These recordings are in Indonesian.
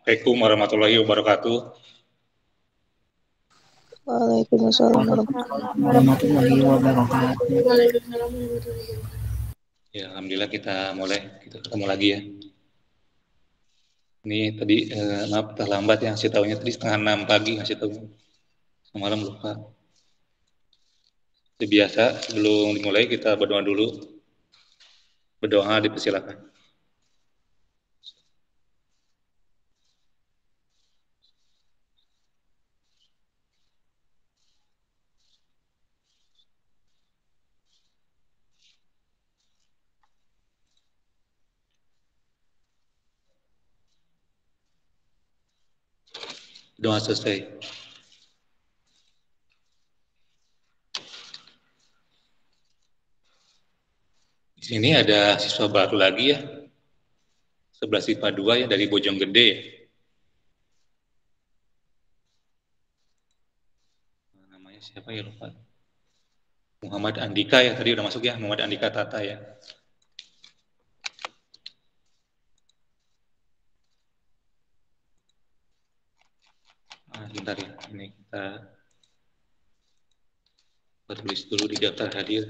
Assalamualaikum warahmatullahi wabarakatuh. Waalaikumsalam warahmatullahi wabarakatuh. Ya, alhamdulillah kita ketemu lagi ya. Ini tadi maaf terlambat ya, ngasih tahunya tadi 5:30 pagi ngasih tahu. Semalam lupa. Seperti biasa sebelum dimulai kita berdoa dulu. Berdoa dipersilakan. Doa selesai. Di sini ada siswa baru lagi ya. 11 IPA 2 ya dari Bojonggede ya. Namanya siapa ya lupa. Muhammad Andika ya, tadi udah masuk ya, Muhammad Andika Tata ya. Bentar ya, ini kita tulis dulu di daftar hadir.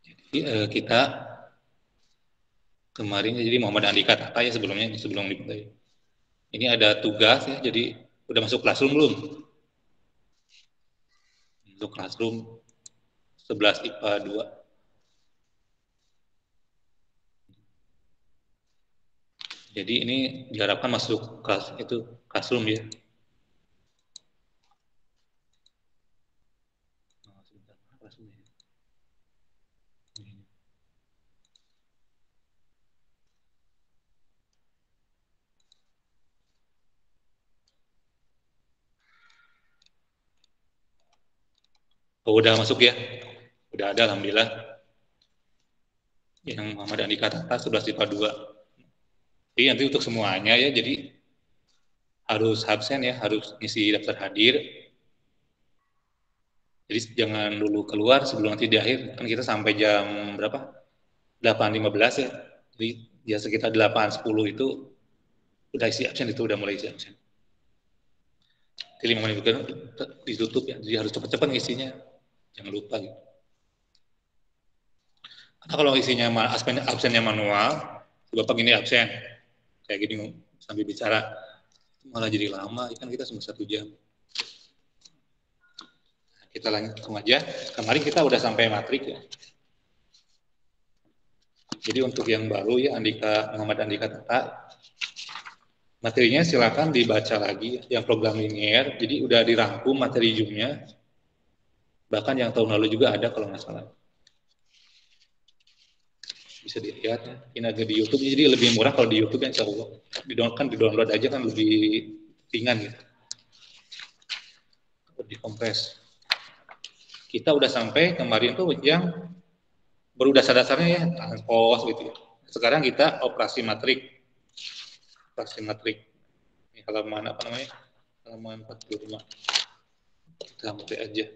Jadi kita kemarin jadi Muhammad Andika Tata ya sebelum dimulai. Ini ada tugas ya, jadi udah masuk classroom belum? Masuk classroom 11 IPA 2. Jadi ini diharapkan masuk kelas itu classroom ya. Oh, udah masuk ya? Udah ada alhamdulillah. Yang Muhammad Andika Tata 11 IPA 2. Jadi nanti untuk semuanya ya, jadi harus absen ya, harus ngisi daftar hadir. Jadi jangan dulu keluar sebelum nanti di akhir, kan kita sampai jam berapa? 8.15 ya. Jadi ya sekitar 8.10 itu udah isi absen, itu udah mulai isi absen. Jadi 5 menit kan ditutup ya, jadi harus cepat-cepat ngisinya. Jangan lupa gitu. Karena kalau isinya absennya manual, Bapak gini absen, kayak gini sambil bicara, malah jadi lama, kan kita cuma 1 jam. Kita langsung aja. Kemarin kita udah sampai matrik ya. Jadi untuk yang baru ya Muhammad Andika Tata, materinya silakan dibaca lagi. Yang programmingnya, jadi udah dirangkum materi Zoom-nya. Bahkan yang tahun lalu juga ada kalau nggak salah. Bisa dilihat ya. Ini ada di YouTube, jadi lebih murah kalau di YouTube ya insya Allah. Di-download aja kan lebih ringan gitu. Lebih kompres. Kita udah sampai kemarin tuh yang baru dasar-dasarnya ya, transpos gitu ya. Sekarang kita operasi matrik. Ini halaman apa namanya? Halaman 45. Kita mulai aja.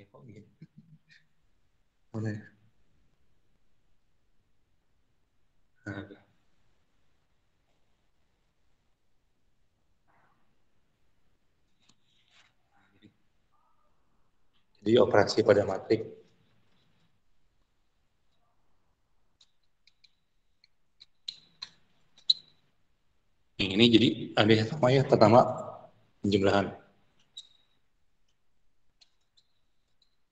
Kok gini? Boleh. Jadi operasi pada matrik. Ini jadi ada yang sama ya, pertama penjumlahan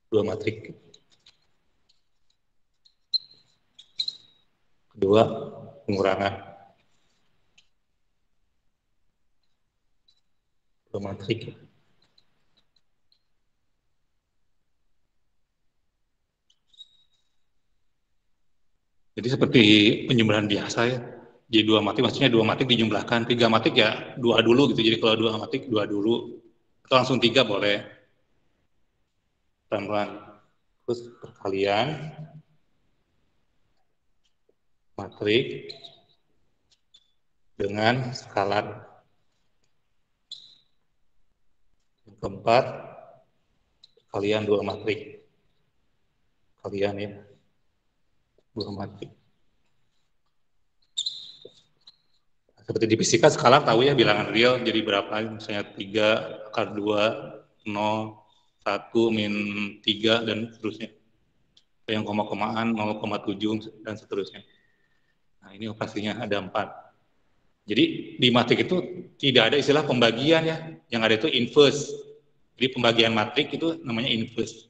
2 matrik. Kedua, pengurangan 2 matrik. Jadi seperti penjumlahan biasa ya. Jadi 2 matrik, maksudnya 2 matrik dijumlahkan, 3 matrik ya 2 dulu gitu. Jadi kalau 2 matrik 2 dulu, atau langsung 3 boleh. Pelan-pelan. Terus perkalian matrik dengan skalar. Yang keempat, kalian 2 matrik. Kalian ya, 2 matrik. Seperti di fisika skalar tahu ya bilangan real jadi berapa, misalnya 3 akar 2, 0, 1, min 3, dan seterusnya. Yang koma-komaan 0,7 dan seterusnya. Nah ini operasinya ada 4. Jadi di matrik itu tidak ada istilah pembagian ya, yang ada itu inverse. Jadi pembagian matrik itu namanya inverse.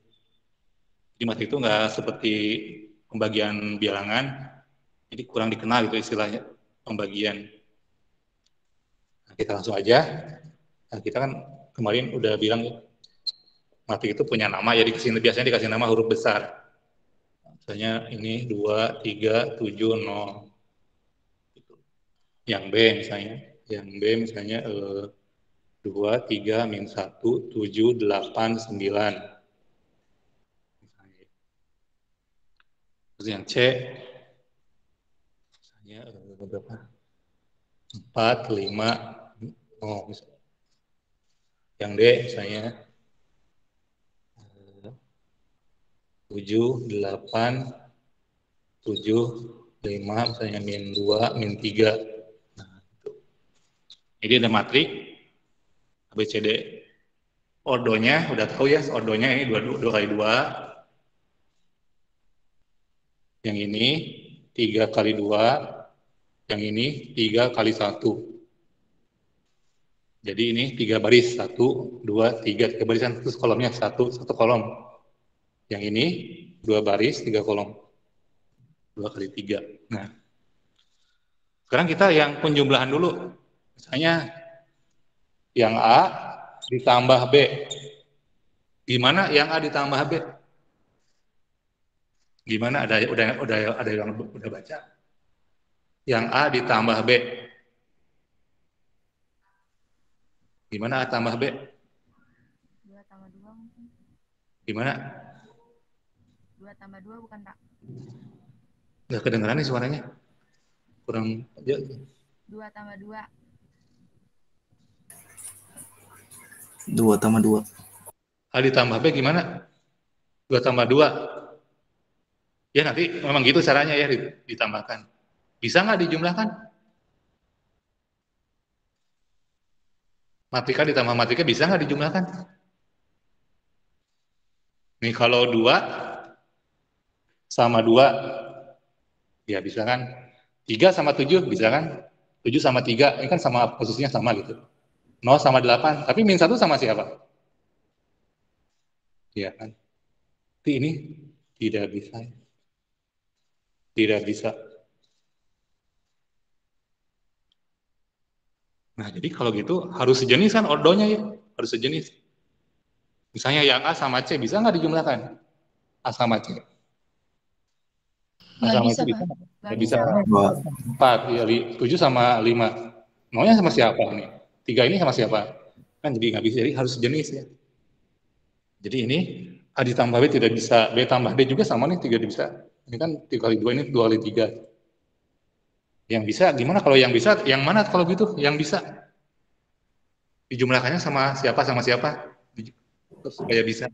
Di matrik itu nggak seperti pembagian bilangan, jadi kurang dikenal itu istilahnya pembagian. Nah, kita langsung aja. Nah, kita kan kemarin udah bilang matrik itu punya nama, jadi biasanya dikasih nama huruf besar. Misalnya ini 2, 3, 7, 0. Yang B misalnya 2, 3, min 1, 7, 8, 9. Terus yang C, misalnya berapa? 4, 5, misalnya. Yang D misalnya 7, 8, 7, 5, misalnya min 2, min 3. Nah, itu. Jadi ada matrik ABCD. Ordonya udah tahu ya, ordonya ini 2 kali 2. Yang ini 3 kali 2. Yang ini 3 kali 1. Jadi ini 3 baris, 1, 2, 3, 3 barisan, terus kolomnya 1 kolom. Yang ini 2 baris, 3 kolom. 2 kali 3. Nah, sekarang kita yang penjumlahan dulu. Misalnya yang A ditambah B. Gimana yang A ditambah B? Gimana? Ada yang udah baca? Yang A ditambah B. Gimana A tambah B? 2 tambah 2 mungkin. Gimana? 2 tambah 2 bukan, Pak? Nggak kedengeran nih suaranya. Kurang. 2 tambah 2. 2 tambah 2. A ditambah B gimana? 2 tambah 2. Ya nanti memang gitu caranya ya ditambahkan. Bisa nggak dijumlahkan? Matrika ditambah matrika bisa nggak dijumlahkan? Nih kalau 2 sama 2, ya bisa kan? 3 sama 7 bisa kan? 7 sama 3, ini kan sama posisinya sama gitu. 0 sama 8, tapi min 1 sama siapa? Ya kan? Tapi ini tidak bisa. Tidak bisa. Nah, jadi kalau gitu harus sejenis kan ordonya ya? Harus sejenis. Misalnya yang A sama C, bisa nggak dijumlahkan? A sama C. A Nggak sama bisa, C Pak. Nggak bisa. bisa. 4, ya, 7 sama 5. Maunya sama siapa nih? 3 ini sama siapa? Kan jadi nggak bisa, jadi harus sejenis ya. Jadi ini A ditambah B tidak bisa, B tambah D juga sama nih, 3 bisa. Ini kan 3 kali 2, ini 2 kali 3. Yang bisa, gimana kalau yang bisa, yang mana kalau gitu? Yang bisa? Dijumlahkannya sama siapa, supaya bisa.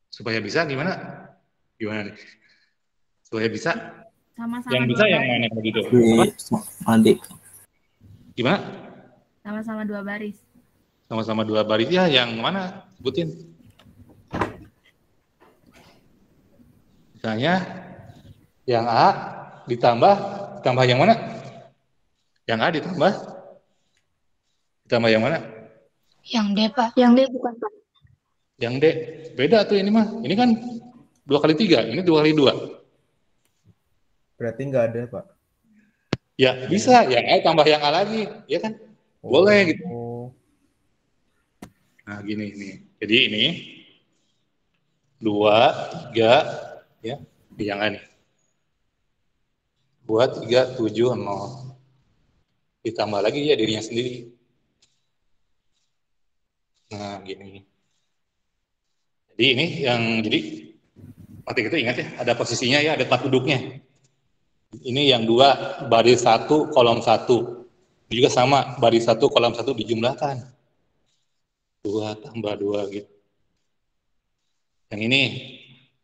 Supaya bisa gimana? Gimana nih? Supaya bisa? Sama-sama Yang bisa 2 yang baris. mana kalau gitu? B sama D. Gimana? Sama-sama 2 baris. Sama-sama 2 baris ya, yang mana? Sebutin. Misalnya yang A ditambah yang mana? Yang A ditambah yang mana? Yang D, Pak. Yang D bukan, Pak. Yang D. Beda tuh ini mah. Ini kan 2 kali 3, ini 2 kali 2. Berarti nggak ada, Pak. Ya, bisa. Yang A tambah yang A lagi, ya kan? Boleh gitu. Nah, gini nih. Jadi ini 2, 3, ya, yang A nih. 2, 3, 7, 0. Ditambah lagi ya dirinya sendiri. Nah, gini. Jadi ini yang jadi matik itu ingat ya, ada posisinya ya, ada tempat duduknya. Ini yang 2 baris 1 kolom 1. Ini juga sama, baris 1 kolom 1 dijumlahkan. 2 tambah 2 gitu. Yang ini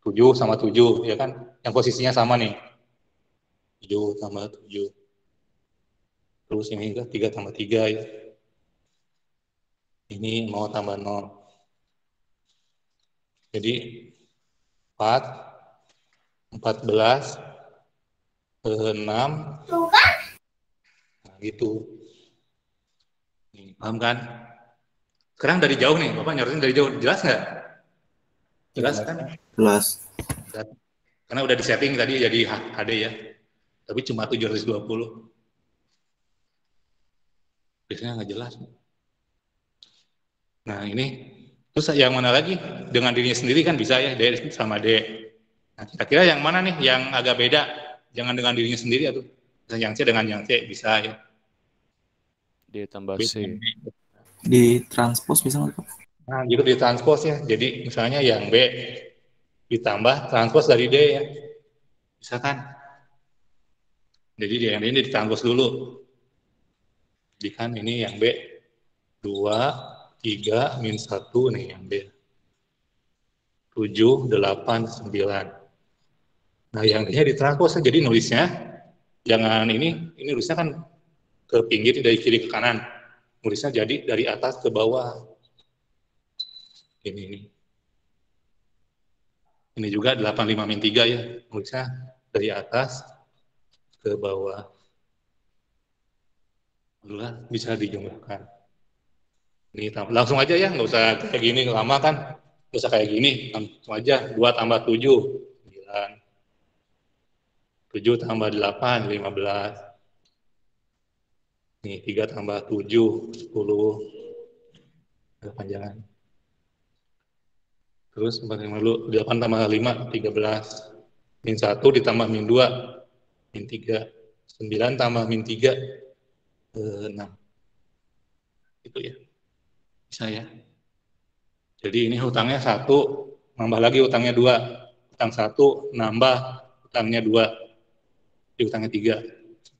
7 sama 7 ya kan, yang posisinya sama nih. 7 tambah 7. Terus ini 3 tambah 3 ya. Ini 0 tambah 0. Jadi 4, 14, 6, nah gitu. Nih, paham kan? Sekarang dari jauh nih, Bapak nyoretin dari jauh, jelas nggak? Jelas kan? Jelas. Karena udah disetting tadi jadi HD ya, tapi cuma 720. Biasanya nggak jelas. Nah ini, terus yang mana lagi? Dengan dirinya sendiri kan bisa ya, D sama D. Nah kira-kira yang mana nih yang agak beda? Jangan dengan dirinya sendiri atau yang C dengan yang C bisa ya. D tambah B C. dengan B. Di transpose bisa nggak, Pak? Nah gitu ditranspos ya. Jadi misalnya yang B ditambah transpos dari D ya. Bisa kan? Jadi yang ini ditranspos dulu. Jadi kan ini yang B 2, 3, min 1 nih yang B. 7, 8, 9. Nah yang D-nya ditranspos jadi nulisnya jangan ini nulisnya kan ke pinggir dari kiri ke kanan. Nulisnya jadi dari atas ke bawah. Ini juga 85 min 3 ya. Nulisnya dari atas ke bawah. Alhamdulillah bisa dijumlahkan. Ini langsung aja ya, nggak usah kayak gini lama kan. Nggak usah kayak gini, langsung aja. 2 tambah 7, 9. 7 tambah 8, 15. Nih, 3 tambah 7, 10. Ada panjangan. Terus 8 tambah 5, 13. Min 1 ditambah min 2, min 3. 9 tambah min 3, 6. Itu ya. Bisa ya. Jadi ini hutangnya 1, nambah lagi hutangnya 2. Hutang 1, nambah hutangnya 2. Jadi hutangnya 3.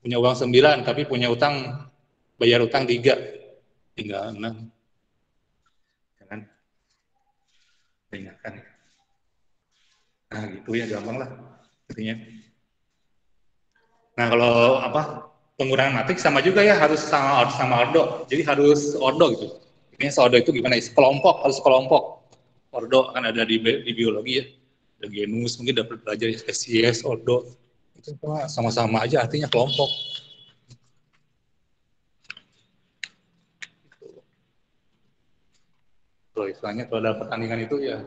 Punya uang 9, tapi punya utang, bayar utang 3. Tinggal 6. Jangan ingatkan. Nah gitu ya, gampang lah. Artinya. Nah kalau pengurangan matik sama juga ya, harus sama ordo. Jadi harus ordo gitu. Ini ordo itu gimana? Sekelompok, harus sekelompok. Ordo kan ada di biologi ya. Ada genus, mungkin dapat belajar spesies, ordo. Itu sama-sama aja artinya kelompok. Kalau istilahnya kalau dalam pertandingan itu ya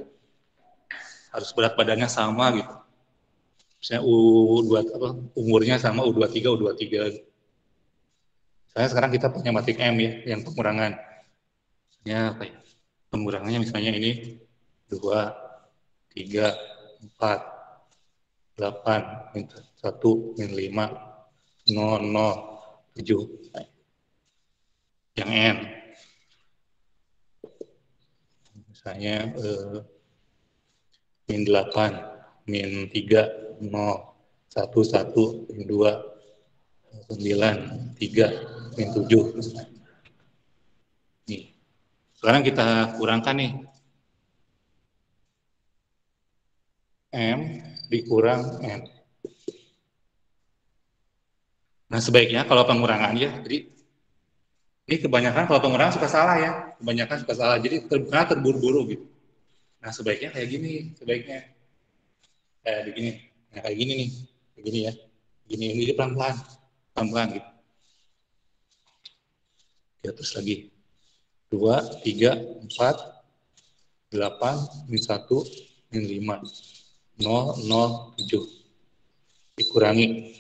harus berat badannya sama gitu. Misalnya umurnya sama U23, U23. Misalnya sekarang kita punya matik M ya, yang pengurangan. Misalnya apa ya? Pengurangannya misalnya ini 2, 3, 4, 8, min 1, min 5, 0, 0, 7. Yang N. Misalnya min 8, min 3, 0, 1, 1, min 2, 9, 3, min 7. Nih. Sekarang kita kurangkan nih. M dikurang N. Nah sebaiknya kalau pengurangan ya, jadi ini kebanyakan kalau pengurangan suka salah ya, kebanyakan suka salah, jadi terburu-buru gitu. Nah sebaiknya kayak gini, sebaiknya kayak begini, nah kayak gini nih, kayak gini ya, ini pelan-pelan gitu. Ya terus lagi 2, 3, 4, 8, min 1, min 5, 0, 0, 7. Dikurangi.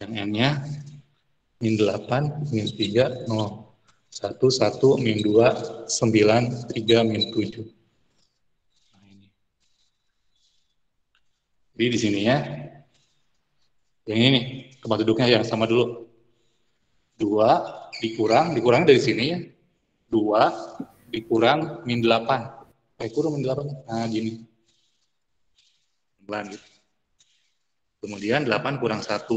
Yang N-nya min 8, min 3, 0. 1, 1, min 2, 9, 3, min 7. Nah, ini. Jadi di sini ya, yang ini nih, tempat duduknya yang sama dulu. 2 dikurang dari sini ya. 2 dikurang min 8. pakai kurung min 8. Nah, gini. Pelan gitu. Kemudian 8 kurang 1.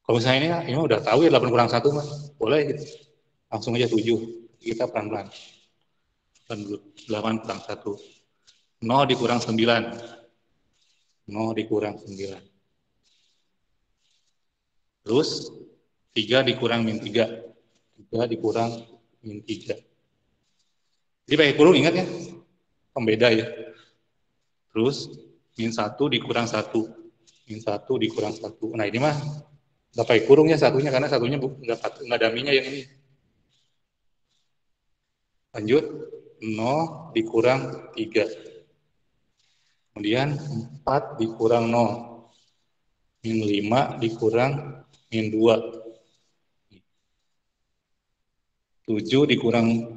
Kalau misalnya ini udah tahu ya 8 kurang 1 mah, boleh gitu. Langsung aja 7. Kita pelan-pelan. 8 kurang 1. 0 dikurang 9. 0 dikurang 9. Terus 3 dikurang min 3. 3 dikurang min 3. Jadi pakai kurung ingat ya, pembeda ya. Terus min 1 dikurang 1. Min 1 dikurang 1. Nah ini mah nggak pakai kurung ya satunya, karena satunya nggak daminya yang ini. Lanjut, 0 dikurang 3. Kemudian 4 dikurang 0. Min 5 dikurang min 2. 7 dikurang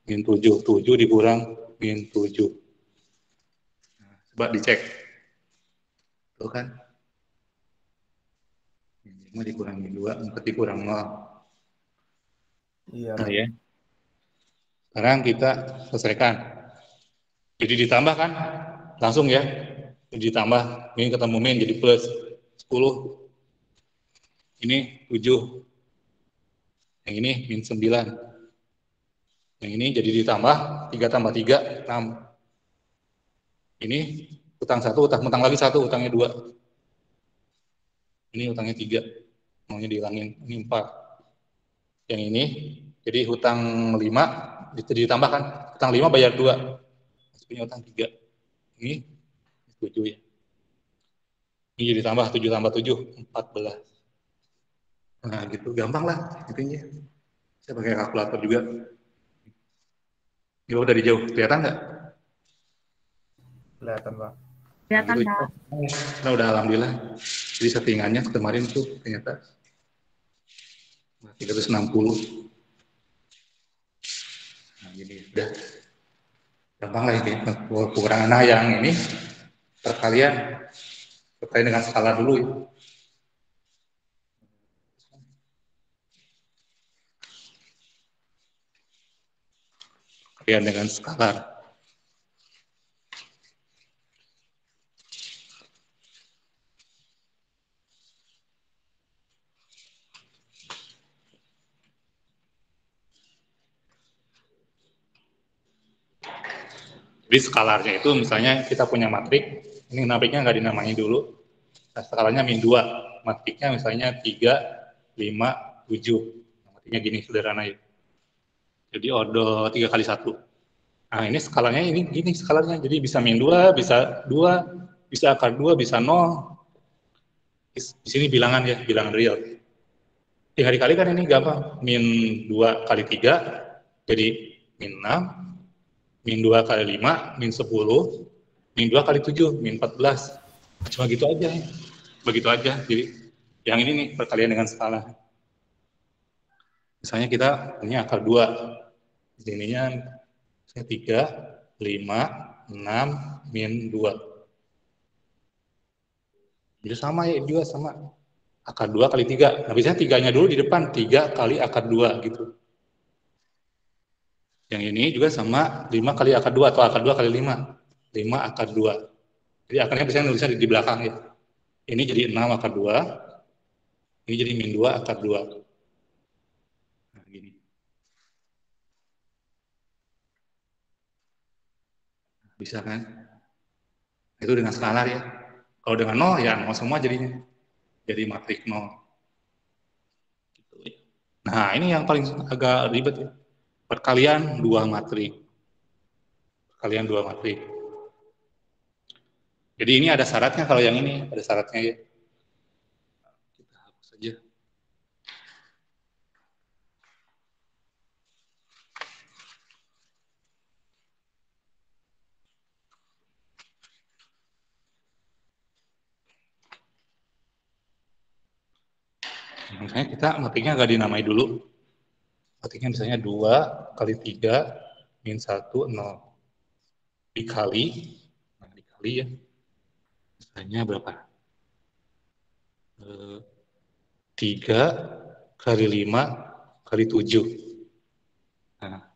min 7. 7 dikurang min 7. Nah, coba dicek. Tuh kan? Min 5 dikurang min 2, 4 dikurang 0. Iya. Nah ya. Sekarang kita selesaikan. Jadi ditambah kan? Langsung ya. Jadi ditambah, min ketemu min jadi plus 10. Ini 7. Yang ini min 9. Yang ini jadi ditambah 3 tambah 3, 6. Ini utang 1, utang lagi 1, utangnya 2. Ini utangnya 3. Maunya dihilangin. Ini 4. Yang ini jadi hutang 5 ditambahkan. Hutang 5 bayar 2. Punya utang 3. Ini 7 ya. Ini jadi tambah 7 tambah 7, 14. Nah gitu, gampang lah intinya. Saya pakai kalkulator juga. Coba dari jauh, kelihatan nggak? Kelihatan, Pak. Kelihatan, Nah, gitu. Pak. Nah, udah alhamdulillah. Jadi settingannya kemarin tuh ternyata 360. Nah, gini udah gampang lah ini. Kekurangan nah yang ini perkalian terkait dengan skala dulu ya. Perkalian dengan skala. Jadi skalarnya itu misalnya kita punya matrik, ini matriknya nggak dinamai dulu. Nah, skalanya min 2, matriknya misalnya 3, 5, 7. Matriknya gini sederhana ya. Jadi ordo 3 kali 1. Nah ini skalanya ini gini skalanya, jadi bisa min 2, bisa 2, bisa akar 2, bisa 0. Di sini bilangan ya, bilangan real. Dikali-kali kan ini gampang, min 2 kali 3, jadi min 6. Min 2 kali 5, min 10, min 2 kali 7, min 14. Cuma gitu aja ya. Begitu aja. Jadi yang ini nih perkalian dengan skala. Misalnya kita punya akar 2. Di sininya 3, 5, 6, min 2. Jadi sama ya, juga sama. Akar 2 kali 3. Nah biasanya 3-nya dulu di depan, 3 kali akar 2 gitu. Yang ini juga sama 5 kali akar 2 atau akar 2 kali 5. 5 akar 2. Jadi akarnya biasanya nulisnya di belakang ya. Ini jadi 6 akar 2. Ini jadi min 2 akar 2. Nah, gini. Bisa kan? Itu dengan skalar ya. Kalau dengan 0 ya 0 semua jadinya. Jadi matrik 0. Gitu ya. Nah, ini yang paling agak ribet ya. Perkalian 2 matrik. Perkalian 2 matrik. Jadi ini ada syaratnya kalau yang ini, ada syaratnya ya. Kita hapus saja. Misalnya kita matriknya nggak dinamai dulu. Matriknya misalnya 2 kali 3 min 1, 0. Dikali, nah dikali ya. Misalnya berapa? 3 kali 5 kali 7. Nah,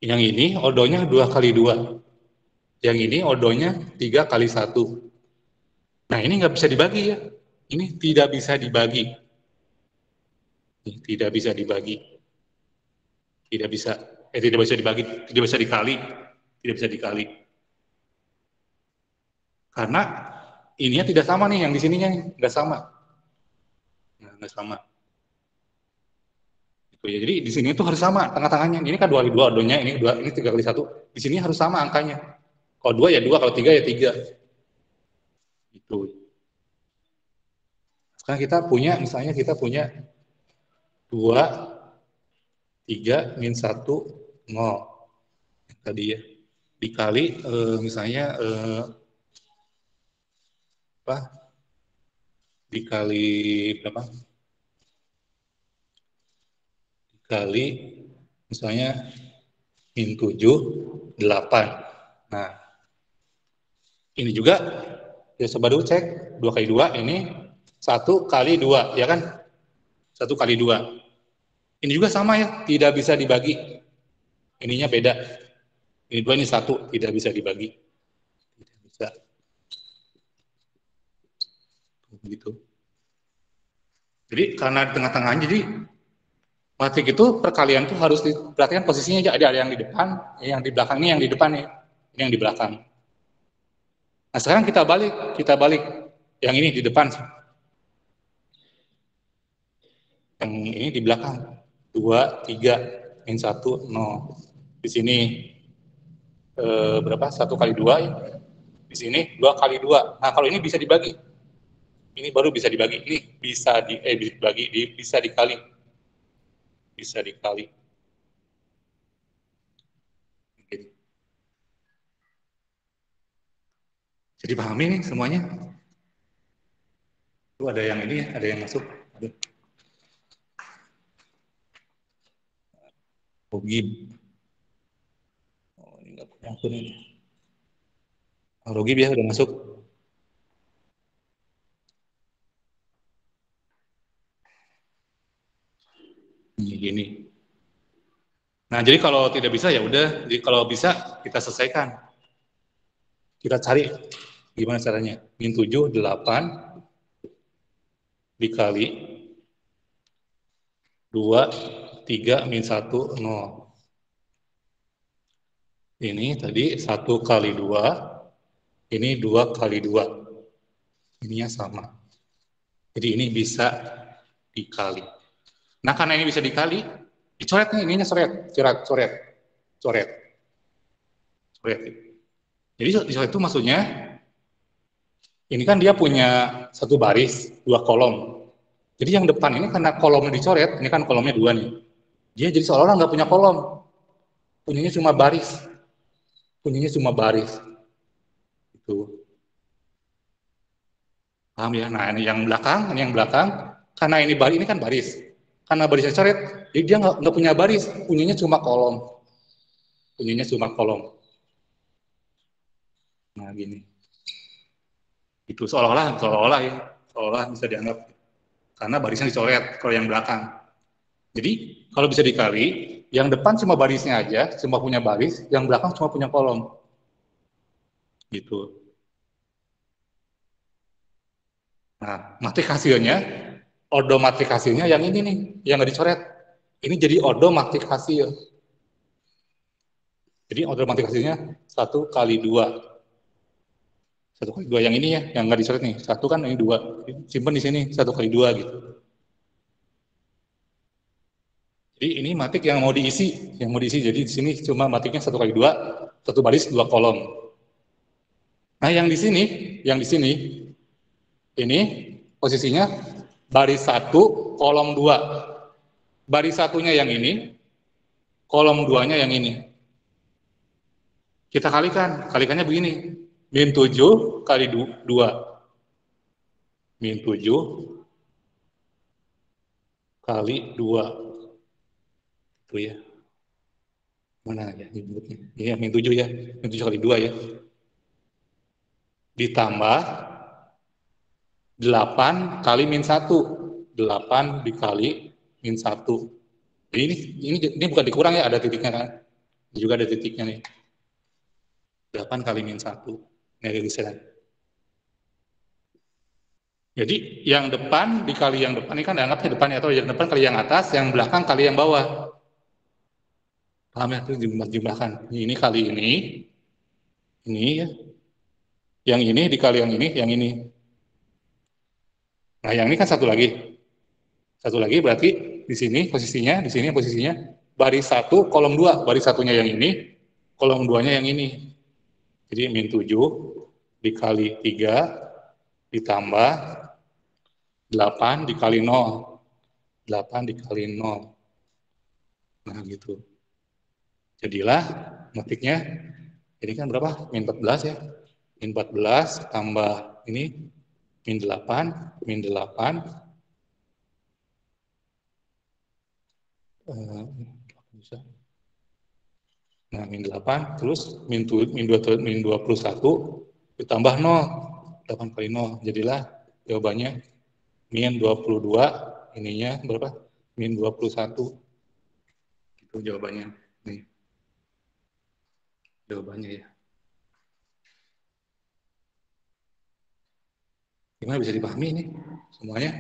Yang ini odonya 2 kali 2. Yang ini odonya 3 kali 1. Nah, ini nggak bisa dibagi ya. Ini tidak bisa dibagi. Ini tidak bisa dibagi. Tidak bisa. Tidak bisa dibagi. Tidak bisa dikali. Tidak bisa dikali. Karena ininya tidak sama nih, yang di sininya nggak sama. Nah, nggak sama. Itu ya. Jadi di sini itu harus sama tengah-tengahnya. Ini kan 2 kali 2 odonya, ini 3 kali 1. Di sini harus sama angkanya. Kalau 2 ya 2, kalau 3 ya 3. Itu. Sekarang kita punya, misalnya kita punya 2, 3, min 1, 0. Tadi ya. Dikali, misalnya, apa? Dikali berapa? Dikali, misalnya, min 7, 8. Nah, ini juga, ya coba dulu cek, 2 kali 2, ini 1 kali 2, ya kan? 1 kali 2. Ini juga sama ya, tidak bisa dibagi. Ininya beda. Ini 2, ini 1, tidak bisa dibagi. Tidak bisa. Begitu. Jadi karena di tengah-tengahnya, jadi matrik itu perkalian itu harus diperhatikan posisinya aja. Ada yang di depan, yang di belakang, ini yang di depan nih, ini yang di belakang. Nah sekarang kita balik, yang ini di depan, yang ini di belakang. 2, 3, min 1, 0. Di sini berapa? 1 kali 2 ya. Di sini 2 kali 2. Nah kalau ini bisa dibagi. Ini baru bisa dibagi. Ini bisa dibagi, bisa dikali. Bisa dikali. Jadi pahami nih semuanya. Itu ada yang ini ya, ada yang masuk. Rogib. Oh, ini nggak punya akun ini. Rogib ya udah masuk. Gini. Nah, jadi kalau tidak bisa ya udah, jadi kalau bisa kita selesaikan. Kita cari gimana caranya. Min 7, 8 dikali 2, 3, min 1, 0. Ini tadi 1 kali 2, ini 2 kali 2. Ininya sama. Jadi ini bisa dikali. Nah, karena ini bisa dikali, dicoret nih, ininya coret. Jadi dicoret itu maksudnya, ini kan dia punya 1 baris, 2 kolom. Jadi yang depan ini karena kolomnya dicoret, ini kan kolomnya 2 nih. Dia jadi seolah-olah nggak punya kolom. Punyanya cuma baris. Itu. Paham ya? Nah, ini yang belakang, karena ini baris, ini kan baris. Karena barisnya coret, jadi dia nggak punya baris, punyanya cuma kolom. Nah, gini. Itu seolah-olah bisa dianggap karena barisnya dicoret kalau yang belakang. Jadi kalau bisa dikali, yang depan cuma barisnya aja, cuma punya baris, yang belakang cuma punya kolom. Gitu. Nah, matrik hasilnya, odo matrik hasilnya yang ini nih, yang nggak dicoret. Ini jadi odo matrik hasil. Jadi odo matrik hasilnya 1 kali 2. 1 kali 2 yang ini ya, yang nggak dicoret nih. 1 kan ini 2. Simpan di sini 1 kali 2 gitu. Jadi ini matrik yang mau diisi. Jadi di sini cuma matriknya 1 kali 2, 1 baris 2 kolom. Nah, yang di sini, ini posisinya baris 1, kolom 2. Baris 1-nya yang ini, kolom 2-nya yang ini. Kita kalikannya begini. Min 7 kali 2. Min 7 kali 2. Itu ya. Mana ya nyebutnya? Ini min 7 ya. Min 7 kali 2 ya. Ditambah 8 kali min 1. 8 dikali min 1. Jadi ini bukan dikurang ya, ada titiknya kan. Juga ada titiknya nih. 8 kali min 1. Ini ada geseran. Jadi yang depan dikali yang depan, ini kan dianggapnya depan atau yang depan kali yang atas, yang belakang kali yang bawah. Paham ya? Itu jumlahkan. Ini kali ini ya. Yang ini dikali yang ini. Nah, yang ini kan satu lagi. Satu lagi berarti di sini posisinya, baris 1, kolom 2. Baris satunya yang ini, kolom 2-nya yang ini. Jadi min 7 dikali 3 ditambah 8 dikali 0. 8 dikali 0. Nah, gitu. Jadilah ngetiknya, ini kan berapa? Min 14 ya. Min 14 tambah ini, min 8. Bisa. Nah, min 8, terus min 21 ditambah 0. 8 kali 0. Jadilah jawabannya min 22, ininya berapa? Min 21. Itu jawabannya. Nih. Jawabannya ya. Gimana bisa dipahami ini semuanya?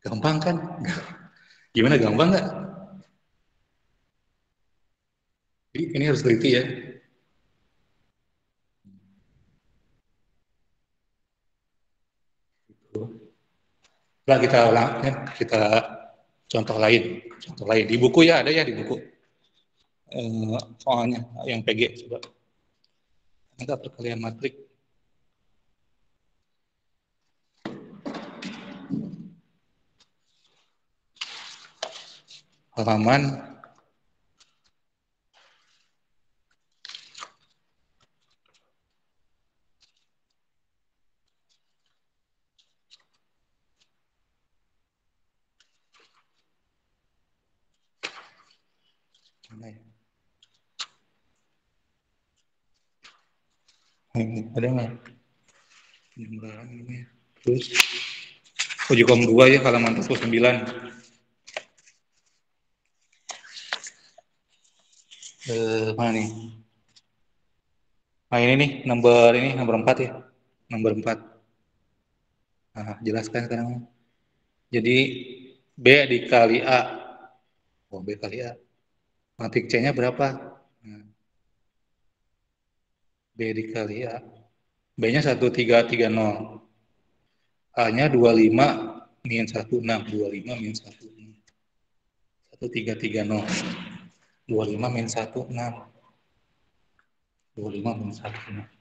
Gampang kan? Gimana, gampang nggak? Jadi ini harus teliti ya. Nah, kita contoh lain di buku ya, ada ya di buku. Soalnya yang PG coba. Ada perkalian matrik. Halaman 2. Ada nggak? Ini. Terus Ujikom 2 ya, halaman 49. Mana nih? Nah, ini nih, nomor 4 ya. Nomor 4. Nah, jelaskan sekarang. Jadi B dikali A. Oh, B kali A. Matik C-nya berapa? Nah, B dikali A. B-nya 1330. A-nya 25 min 16. 25 min 16. 1330. 25 min 16. 25 min 16.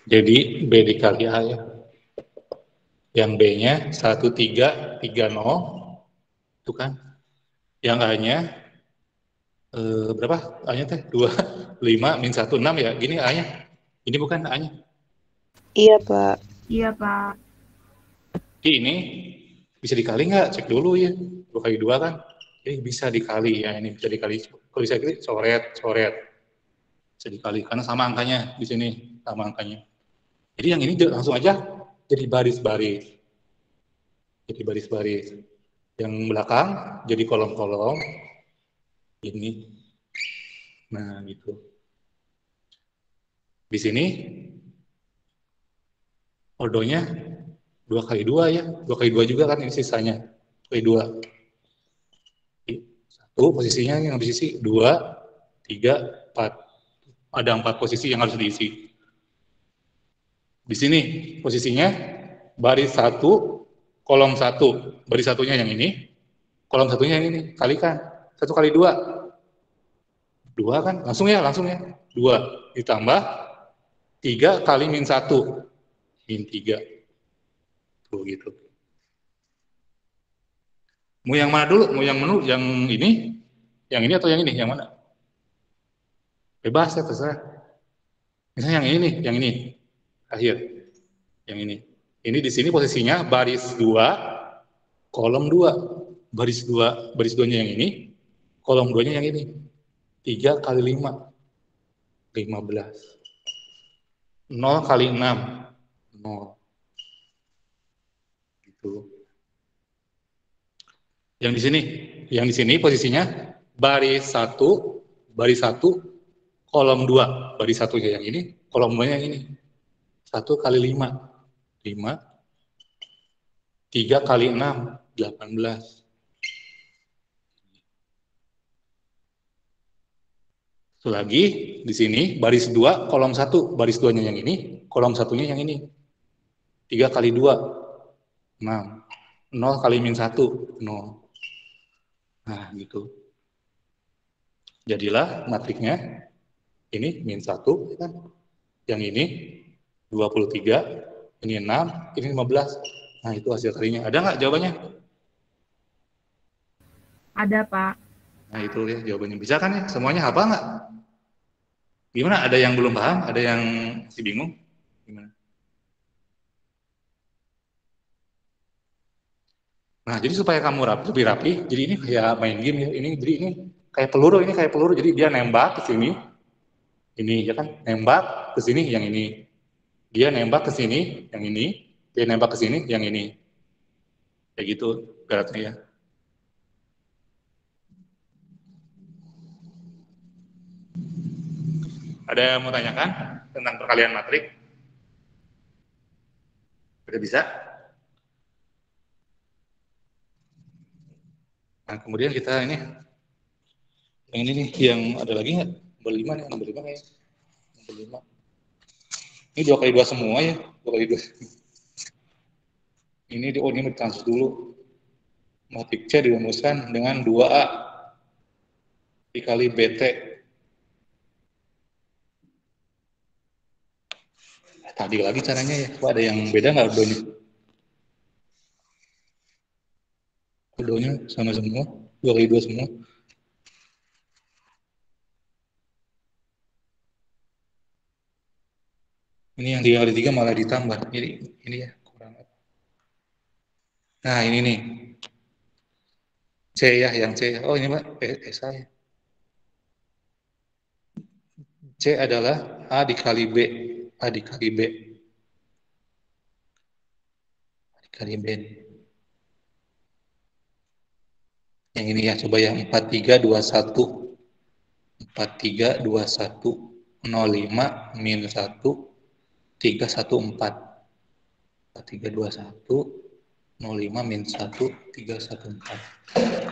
Jadi B dikali A ya. Yang B-nya 1330 itu kan. Yang A-nya berapa? A-nya teh 25 min 16 ya. Gini A-nya. Ini bukan A-nya. Iya, Pak. Iya, Pak. Ini bisa dikali nggak? Cek dulu ya. 2 kali 2 kan. Ini bisa dikali ya. Ini bisa dikali. Kalau bisa dikali coret. Bisa dikali karena sama angkanya di sini, sama angkanya. Jadi yang ini langsung aja jadi baris-baris. Jadi baris-baris. Yang belakang jadi kolom-kolom. Ini. Nah, gitu. Di sini ordonya 2 kali 2 ya. 2 kali 2 juga kan ini sisanya. 2 kali 2. 1 posisinya yang diisi 2, 3, 4. Ada 4 posisi yang harus diisi. Di sini posisinya baris 1, kolom 1. Baris satunya yang ini, kolom satunya yang ini. Kalikan. 1 kali 2. 2 kan? Langsung ya. 2 ditambah 3 kali min 1. Min 3. Tuh gitu. Mau yang mana dulu? Mau yang menu? Yang ini? Yang ini atau yang ini? Yang mana? Bebas ya, terserah. Misalnya yang ini. Akhir. Yang ini. Ini di sini posisinya baris 2, kolom 2. Baris 2-nya yang ini, kolom 2-nya yang ini. 3 kali 5, 15. 0 kali 6, 0. Gitu. Yang di sini posisinya baris 1, kolom 2. Baris 1-nya yang ini, kolom 2-nya yang ini. 1 kali 5, 5. 3 kali 6, 18. Satu lagi, di sini baris 2, kolom 1. Baris 2-nya yang ini, kolom 1-nya yang ini. 3 kali 2, 6. 0 kali min 1, 0. Nah, gitu. Jadilah matriknya, ini min 1, kan? Yang ini 23, ini 6, ini 15. Nah, itu hasil kalinya. Ada nggak jawabannya? Ada, Pak. Nah, itu ya jawabannya. Bisa kan ya? Semuanya hafal nggak? Gimana? Ada yang belum paham? Ada yang masih bingung? Gimana? Nah, jadi supaya kamu lebih rapi, jadi ini kayak main game ya. Jadi ini kayak peluru, Jadi dia nembak ke sini. Ini ya kan, nembak ke sini yang ini. Dia nembak ke sini yang ini. Dia nembak ke sini yang ini. Kayak gitu ibaratnya ya. Ada yang mau tanyakan tentang perkalian matrik? Udah bisa? Nah, kemudian kita ini, yang ini nih, yang ada lagi nggak? Nomor 5 nih, nomor 5 kayak. Nomor 5. Ini 2 kali 2 semua ya, 2 kali 2. Ini ditranspos dulu. Matrik C dirumuskan dengan 2A dikali BT. Tadi lagi caranya ya, ada yang beda nggak udonya? Udonya sama semua, 2 kali 2 semua. Ini yang 3 kali 3 malah ditambah. Jadi ini ya kurang. Nah ini nih. C ya, yang C. Oh ini Pak, saya. C adalah A dikali B. A dikali B. A dikali B. Yang ini ya, coba ya. 4321. 4321. 05 min 1. 314. 4321. 05 min 1. 314.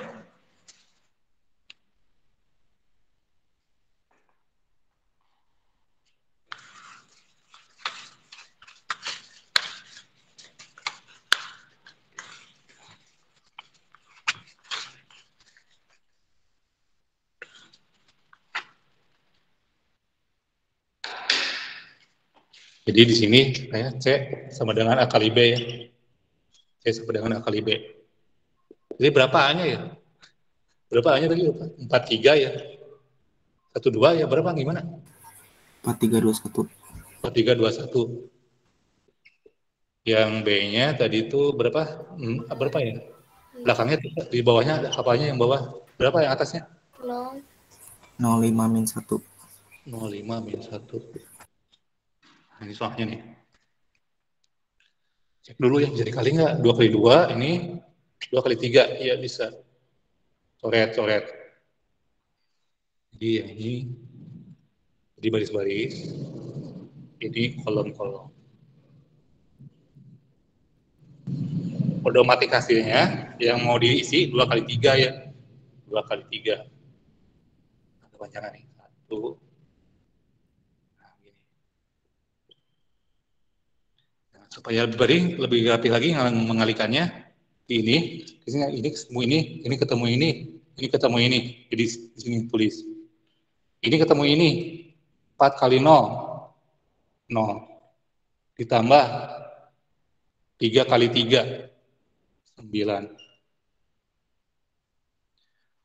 Jadi di sini ya, C sama dengan A kali B ya. C sama dengan A kali B. Jadi berapa A-nya ya? Berapa A-nya tadi? 43 ya. 12 ya, berapa gimana? 4321. 4321. Yang B-nya tadi itu berapa? Berapa ya? Belakangnya di bawahnya ada apanya yang bawah? Berapa yang atasnya? 05 min 1. 05 min 1. Nah, ini soalnya nih. Cek dulu ya, bisa dikali nggak? 2 kali 2, ini 2 kali 3. Iya, bisa. Coret. Jadi ya ini, di baris-baris. Ini kolom-kolom. Odomatik hasilnya, yang mau diisi 2 kali 3 ya. 2 kali 3. Ada panjangan nih. 1. Supaya lebih rapi lagi mengalikannya, ini ketemu ini. Jadi di sini tulis. Ini ketemu ini, 4 kali 0, 0. Ditambah 3 kali 3, 9.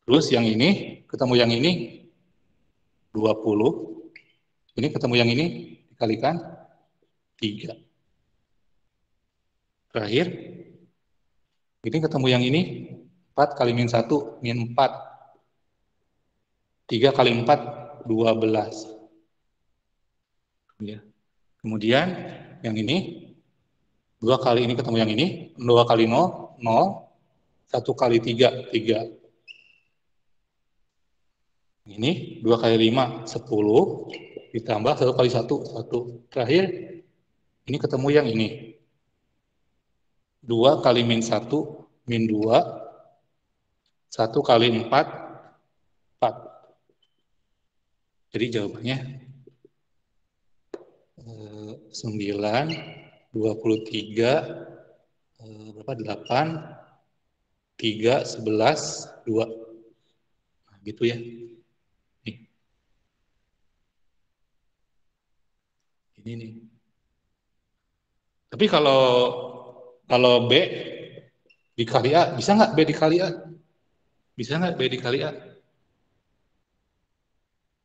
Terus yang ini, ketemu yang ini, 20. Ini ketemu yang ini, dikalikan 3. Terakhir, ini ketemu yang ini, 4 kali min 1, min 4. 3 kali 4, 12. Ya. Kemudian yang ini, 2 kali ini ketemu yang ini, 2 kali 0, 0, 1 kali 3, 3. Ini 2 kali 5, 10, ditambah 1 kali 1, 1. Terakhir, ini ketemu yang ini. 2 kali min 1, min 2, 1 kali 4, 4. Jadi jawabannya 9, 23, berapa? 8, 3, 11, 2. Nah, gitu ya. Nih. Ini nih. Tapi kalau B dikali A, bisa nggak B dikali A? Bisa nggak B dikali A?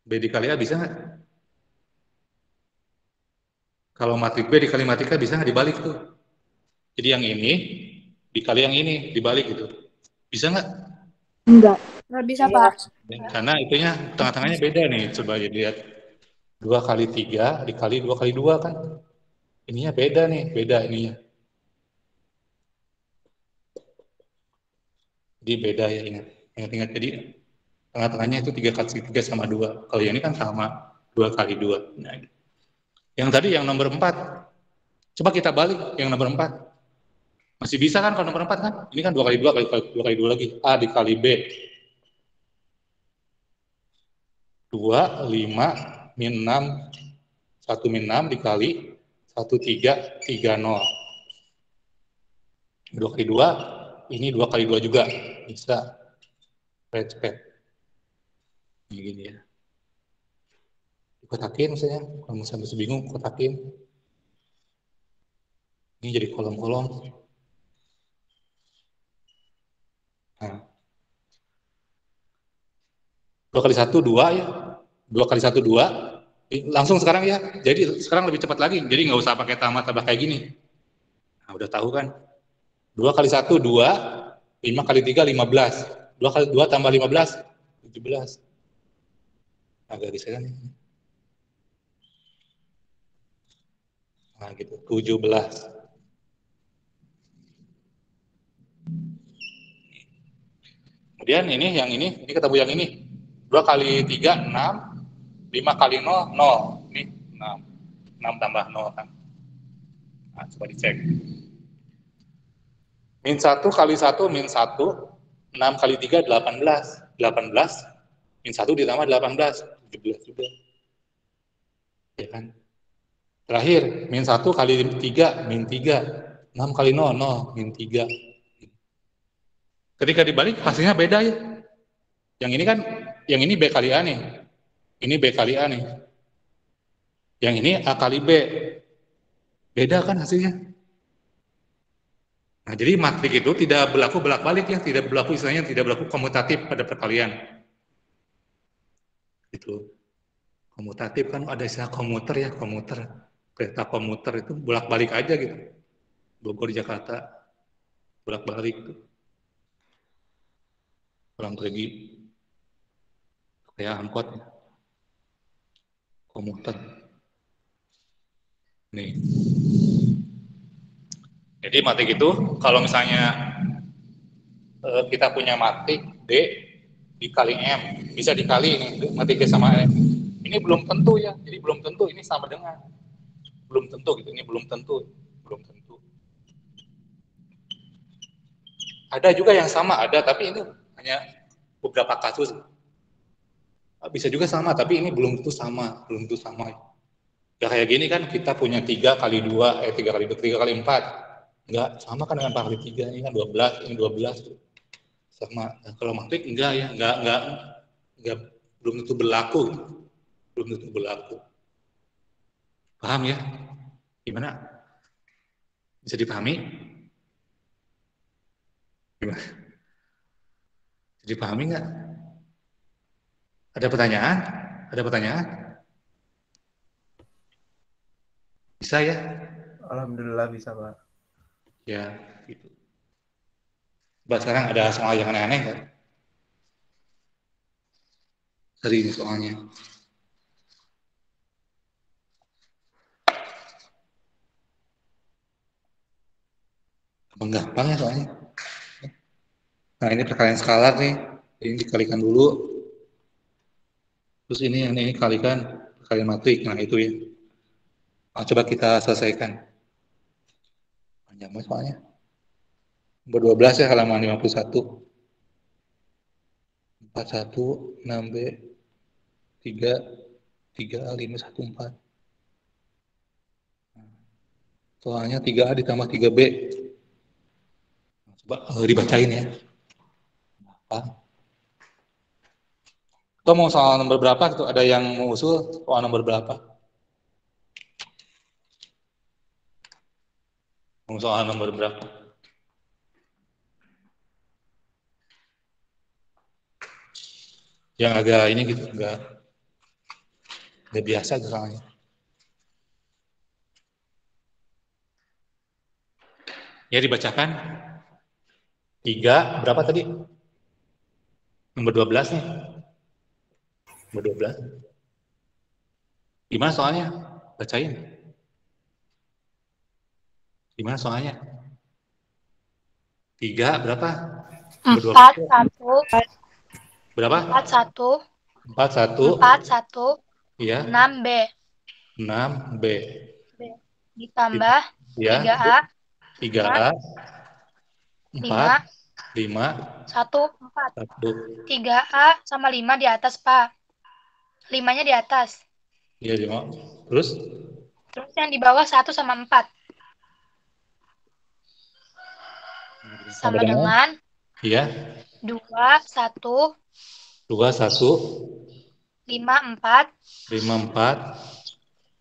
B dikali A bisa nggak? Kalau matrik B dikali matrik A bisa nggak dibalik tuh? Jadi yang ini dikali yang ini dibalik gitu. Bisa nggak? Nggak bisa, Pak. Karena itunya tengah-tengahnya beda nih. Coba lihat. 2 kali 3 dikali 2 kali 2 kan. Ininya beda nih, beda ininya. Jadi beda ya, ingat-ingat. Jadi tengah-tengahnya itu 3 kali 3 sama 2. Kalau yang ini kan sama 2 kali 2. Nah, yang tadi yang nomor 4. Coba kita balik yang nomor 4. Masih bisa kan kalau nomor 4 kan? Ini kan 2 kali 2 kali 2 lagi. A dikali B. 2, 5, min 6, 1 min 6 dikali 1, 3, 3, 0. 2 kali 2, ini 2 kali 2 juga. Bisa. Cepet. Ini gini ya. Kotakin misalnya, kalau misalnya masih bingung, kotakin. Ini jadi kolom-kolom. Nah. 2 kali 1, 2 ya. 2 kali 1, 2. Langsung sekarang ya. Jadi sekarang lebih cepat lagi. Jadi nggak usah pakai tambah kayak gini. Nah, udah tahu kan? 2 kali 1, 2. 5 kali 3, 15. 2 kali 2 tambah 15, 17. Agak geser kan? Nah gitu, 17. Kemudian yang ini ketemu yang ini. 2 kali 3, 6. 5 kali 0, 0. Ini 6. 6 tambah 0 kan. Nah, coba dicek. Min 1 kali 1, min 1. 6 kali 3, 18. 18. Min 1 ditambah 18. 17 juga. Ya kan? Terakhir, min 1 kali 3, min 3. 6 kali 0, 0, min 3. Ketika dibalik, hasilnya beda ya. Yang ini kan, yang ini B kali A nih. Ini B kali A nih. Yang ini A kali B. Beda kan hasilnya? Nah, jadi matrik itu tidak berlaku bolak-balik ya, tidak berlaku istilahnya tidak berlaku komutatif pada perkalian. Itu komutatif kan ada istilah komuter ya, komuter. Kereta komuter itu bolak-balik aja gitu. Bogor Jakarta bolak-balik tuh. Pulang pergi kayak angkot ya. Komuter. Nih. Jadi matrik itu kalau misalnya kita punya matrik D dikali M, bisa dikali ini matrik D sama M. Ini belum tentu ya, jadi belum tentu ini sama dengan. Belum tentu gitu, ini belum tentu. Ada juga yang sama, ada, tapi ini hanya beberapa kasus. Bisa juga sama, tapi ini belum tentu sama. Ya kayak gini kan kita punya 3 kali 2, 3 kali 2, 3 kali 4. Enggak, sama kan dengan 4 kali 3, ini kan 12, ini 12. Sama. Nah, kalau matrik enggak ya, enggak belum tentu berlaku. Paham ya? Gimana? Bisa dipahami? Gimana? Bisa dipahami enggak? Ada pertanyaan? Bisa ya? Alhamdulillah bisa, Pak. Ya, gitu. Sekarang ada soal yang aneh-aneh kan? Dari ini soalnya. Gampang ya soalnya. Nah ini perkalian skalar nih, ini dikalikan dulu. Terus ini yang ini kalikan perkalian matrik, nah itu ya. Nah, coba kita selesaikan. Panjang banget soalnya. Nomor 12 ya halaman 51. 41, 6B, 3, 3A, 5, 1, 4. Soalnya 3A ditambah 3B. Coba dibacain ya. Apa? Atau mau soal nomor berapa? Tuh ada yang mau usul soal nomor berapa? Mau soal nomor berapa? Yang agak ini gitu, enggak biasa soalnya. Ya dibacakan. 3 berapa tadi? Nomor 12 nih. Nomor 12. Gimana soalnya? Bacain. Gimana soalnya? 3 berapa? 4-1. Berapa? 4-1. 41. 4-1. Iya. 6B. 6B. Ditambah Ya. 3A. 3A. 4. 5. 1. 4. 1. 3A sama 5 di atas, Pak. 5-nya di atas. Iya, 5. Terus? Terus yang di bawah 1 sama 4. Sama dengan? Iya. 2, 1. 2, 1. 5, 4. 5, 4.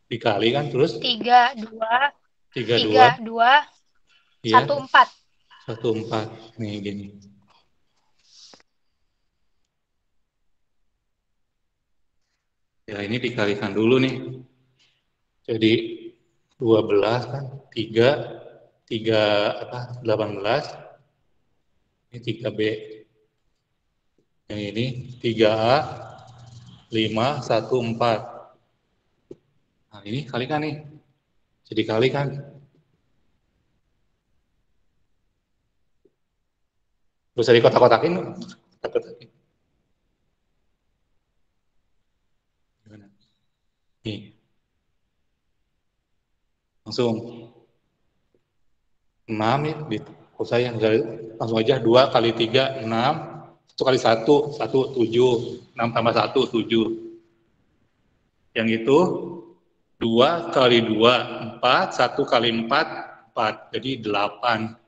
Dikali kan terus? 3, 2. 3, 2. 1, 4. 1, 4. Nih, gini. Ya, ini dikalikan dulu nih. Jadi, 12 kan? 3 apa? 18. Ini 3B. Yang ini 3A. 5, 1, 4. Nah, ini kalikan nih. Jadi kalikan. Bisa dikotak-kotakin. Kotak-kotakin. Gimana? Nih. Langsung. 6 ya. Saya langsung aja 2 kali 3, 6. 1 kali 1, 7. 6 tambah 1, 7. Yang itu 2 kali 2, 4. 1 kali 4, 4. Jadi 8.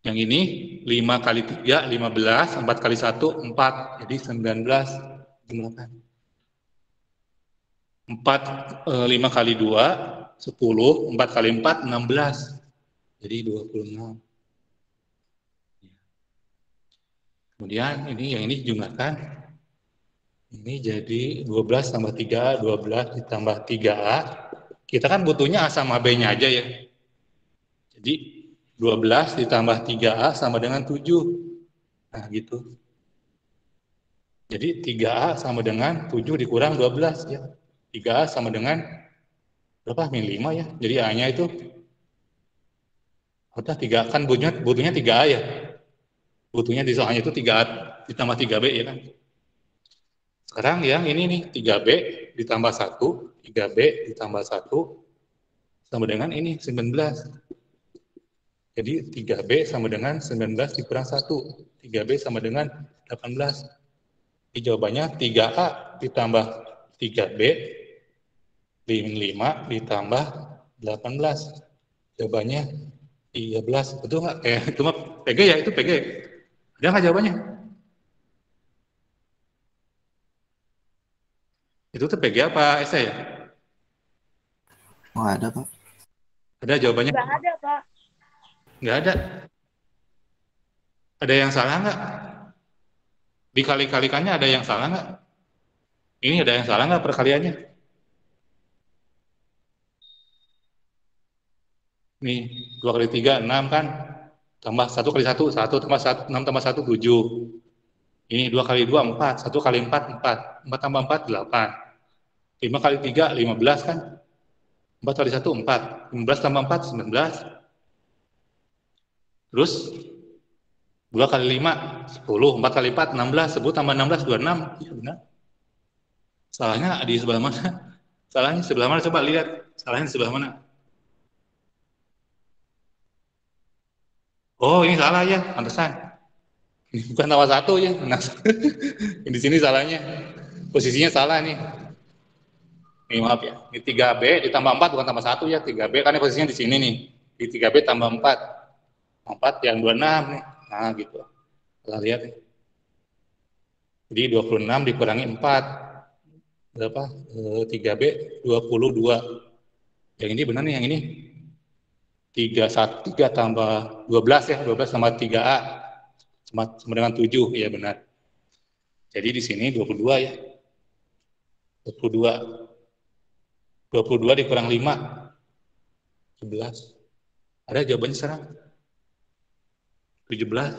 Yang ini 5 kali 3, 15, 4 kali 1, 4. Jadi 19. Jumlahkan. 5 kali 2, 10. 4 kali 4, 16. Jadi 26. Kemudian ini yang ini jumlahkan. Ini jadi 12 tambah 3A, 12 ditambah 3A. Kita kan butuhnya A sama B-nya aja ya. Jadi 12 ditambah 3A sama dengan 7. Nah, gitu. Jadi 3A sama dengan 7 dikurang 12 ya. 3A sama dengan berapa? Min 5 ya. Jadi A-nya itu udah 3 kan butuhnya 3A ya. Butuhnya di soalnya itu 3A ditambah 3B ya kan. Sekarang yang ini nih 3B ditambah 1, 3B ditambah 1 sama dengan ini 19. Jadi 3B sama dengan 19 dikurang 1. 3B sama dengan 18. Jadi jawabannya 3A ditambah 3B, 5 ditambah 18. Jawabannya 13. Betul nggak? Itu mah PG ya, itu PG. Ada nggak jawabannya? Itu tuh PG apa esai ya? Nggak ada, Pak. Ada jawabannya? Nggak ada, Pak. Nggak ada. Ada yang salah nggak? Dikali-kalikannya ada yang salah nggak? Ini ada yang salah nggak perkaliannya? Nih, 2 kali 3, 6 kan? Tambah 1 kali 1, 1 tambah 1, 6 tambah 1, 7. Ini 2 kali 2, 4. 1 kali 4, 4. 4 tambah 4, 8. 5 kali 3, 15 kan? 4 kali 1, 4. 15 tambah 4, 19. Terus 2 kali 5, 10. 4 kali 4, 16. 10 tambah 16, 26. Iya benar. Salahnya di sebelah mana? Salahnya sebelah mana? Coba lihat. Salahnya di sebelah mana? Oh, ini salah ya, pantesan. Ini bukan tambah 1 ya. Nah, di sini salahnya. Posisinya salah nih. Nih maaf ya. Ini 3B ditambah 4 bukan tambah 1 ya. 3B karena posisinya di sini nih. Di 3B tambah 4. 4 yang 26 nih. Nah, gitu. Kita lihat nih. Jadi 26 dikurangi 4. Berapa? 3B 22. Yang ini benar nih, yang ini. 3 tambah 12 ya. 12 tambah 3A. Sama dengan 7. Iya benar. Jadi di sini 22 ya. 22. 22 dikurang 5. 11. Ada jawabannya sekarang? 17.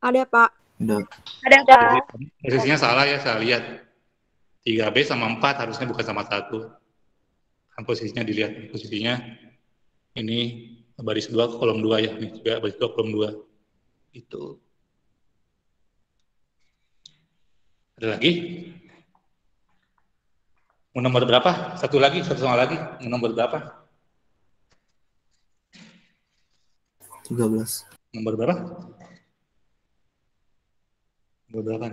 Ada, Pak. Udah. Ada. Jadi, posisinya salah ya, saya lihat. 3B sama 4 harusnya bukan sama 1. Kan posisinya dilihat. Posisinya ini baris 2 kolom 2 ya. Ini juga baris 2 kolom 2. Itu. Ada lagi? Mau nomor berapa? Satu lagi, satu sama lagi. Mau nomor berapa? 13. Nomor berapa? Nomor berapa?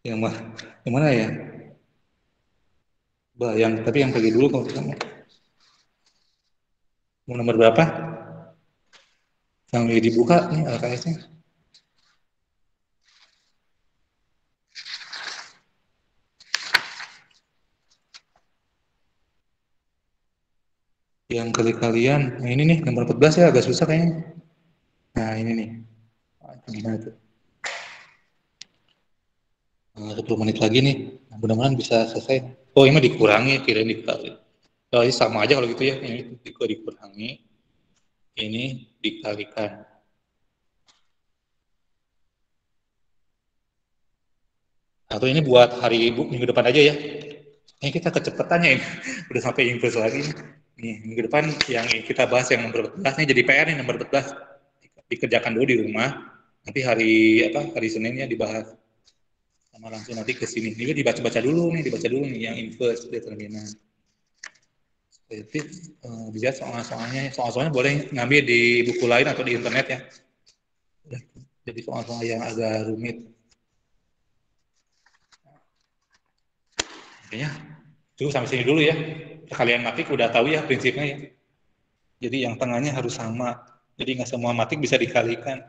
Yang mana ya? Tapi yang pergi dulu kalau kamu. Mau nomor berapa? Yang dibuka nih LKS-nya. Yang kalian, nah ini nih nomor 14 ya, agak susah kayaknya. Nah ini nih, gimana tuh? 10 menit lagi nih, mudah-mudahan bisa selesai. Oh ini dikurangi, kirain dikali. Oh ini sama aja kalau gitu ya, ini dikurangi, ini dikalikan. Atau ini buat hari minggu depan aja ya. Ini kita kecepatannya ini, udah sampai inverse lagi. Nih, minggu depan yang kita bahas yang nomor 14 nih jadi PR nih nomor 14. Dikerjakan dulu di rumah. Nanti hari Seninnya dibahas. Sama langsung nanti ke sini. Ini dibaca dulu nih yang inverse determinan. Jadi bisa soal-soalnya boleh ngambil di buku lain atau di internet ya. Jadi soal-soal yang agak rumit. Kayaknya cukup sampai sini dulu ya. Kalian matik udah tahu ya prinsipnya ya. Jadi yang tengahnya harus sama. Jadi nggak semua matik bisa dikalikan.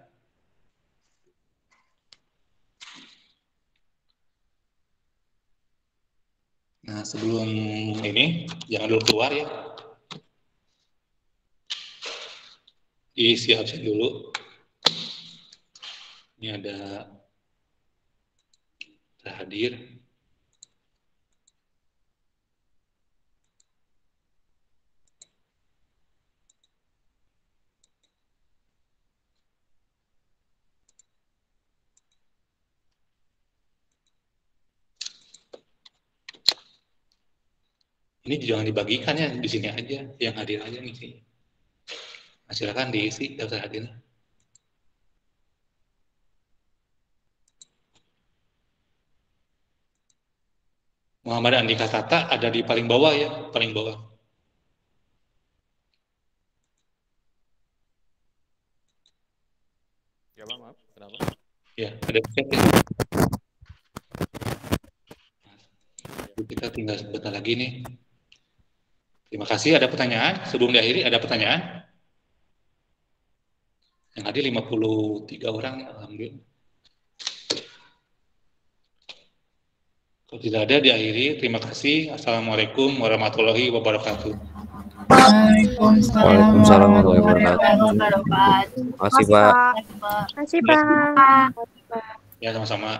Nah sebelum ini jangan dulu keluar ya. Isi absen dulu. Ini ada hadir. Ini jangan dibagikan ya, di sini aja, yang hadir aja nih sih. Nah, silakan diisi daftar hadirnya. Muhammad Andika Tata ada di paling bawah ya, paling bawah. Ya Pak, maaf, kenapa? Ya, ada chat ya. Kita tinggal sebentar lagi nih. Terima kasih. Ada pertanyaan? Sebelum diakhiri, ada pertanyaan? Yang hadir 53 orang, alhamdulillah. Kalau tidak ada, diakhiri. Terima kasih. Assalamualaikum warahmatullahi wabarakatuh. Waalaikumsalam warahmatullahi wabarakatuh. Terima kasih, Pak. Terima kasih, Pak. Ya, sama-sama.